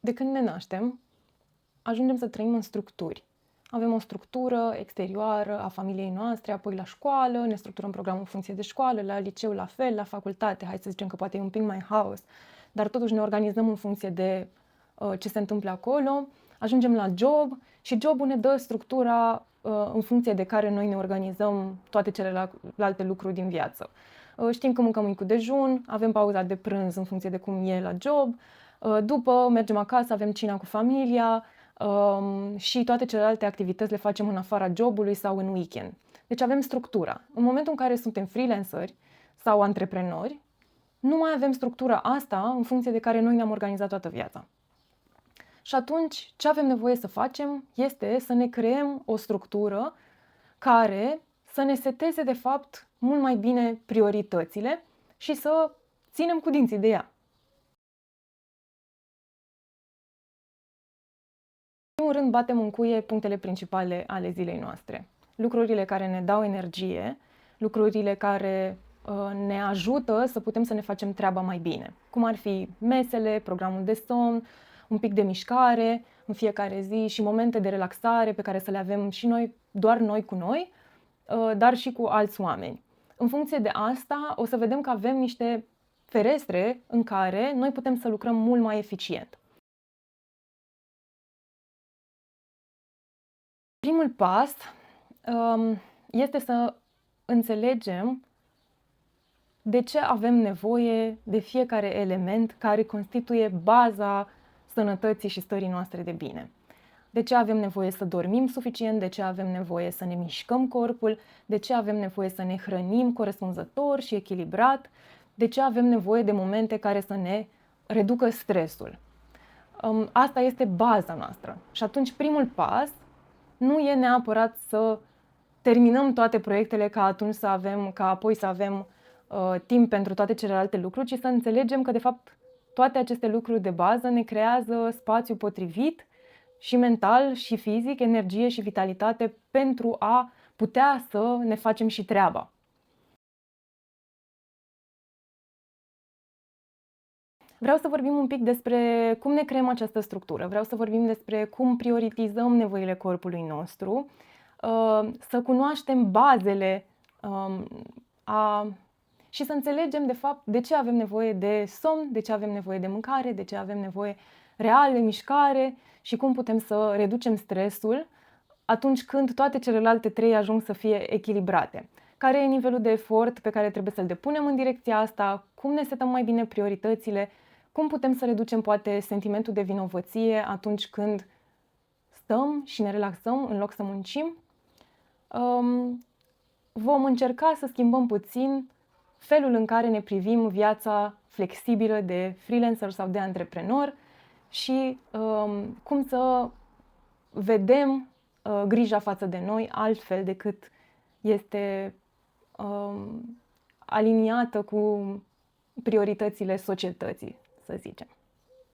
De când ne naștem, ajungem să trăim în structuri. Avem o structură exterioară a familiei noastre, apoi la școală, ne structurăm programul în funcție de școală, la liceu la fel, la facultate, hai să zicem că poate e un pic mai haos, dar totuși ne organizăm în funcție de ce se întâmplă acolo. Ajungem la job și jobul ne dă structura în funcție de care noi ne organizăm toate celelalte lucruri din viață. Știm că mâncăm micul dejun, avem pauza de prânz în funcție de cum e la job, după mergem acasă, avem cina cu familia și toate celelalte activități le facem în afara jobului sau în weekend. Deci avem structura. În momentul în care suntem freelanceri sau antreprenori, nu mai avem structura asta în funcție de care noi ne-am organizat toată viața. Și atunci, ce avem nevoie să facem este să ne creăm o structură care să ne seteze, de fapt, mult mai bine prioritățile și să ținem cu dinții de ea. În primul rând, batem în cuie punctele principale ale zilei noastre. Lucrurile care ne dau energie, lucrurile care ne ajută să putem să ne facem treaba mai bine. Cum ar fi mesele, programul de somn, un pic de mișcare în fiecare zi și momente de relaxare pe care să le avem și noi, doar noi cu noi, dar și cu alți oameni. În funcție de asta, o să vedem că avem niște ferestre în care noi putem să lucrăm mult mai eficient. Primul pas este să înțelegem de ce avem nevoie de fiecare element care constituie baza sănătății și stării noastre de bine. De ce avem nevoie să dormim suficient, de ce avem nevoie să ne mișcăm corpul, de ce avem nevoie să ne hrănim corespunzător și echilibrat, de ce avem nevoie de momente care să ne reducă stresul. Asta este baza noastră. Și atunci primul pas nu e neapărat să terminăm toate proiectele ca apoi să avem timp pentru toate celelalte lucruri, ci să înțelegem că, de fapt, toate aceste lucruri de bază ne creează spațiu potrivit și mental și fizic, energie și vitalitate pentru a putea să ne facem și treaba. Vreau să vorbim un pic despre cum ne creăm această structură. Vreau să vorbim despre cum prioritizăm nevoile corpului nostru, să cunoaștem bazele și să înțelegem, de fapt, de ce avem nevoie de somn, de ce avem nevoie de mâncare, de ce avem nevoie real de mișcare și cum putem să reducem stresul atunci când toate celelalte trei ajung să fie echilibrate. Care e nivelul de efort pe care trebuie să-l depunem în direcția asta, cum ne setăm mai bine prioritățile, cum putem să reducem poate sentimentul de vinovăție atunci când stăm și ne relaxăm în loc să muncim. Vom încerca să schimbăm puțin felul în care ne privim viața flexibilă de freelancer sau de antreprenor și cum să vedem grija față de noi altfel decât este aliniată cu prioritățile societății, să zicem.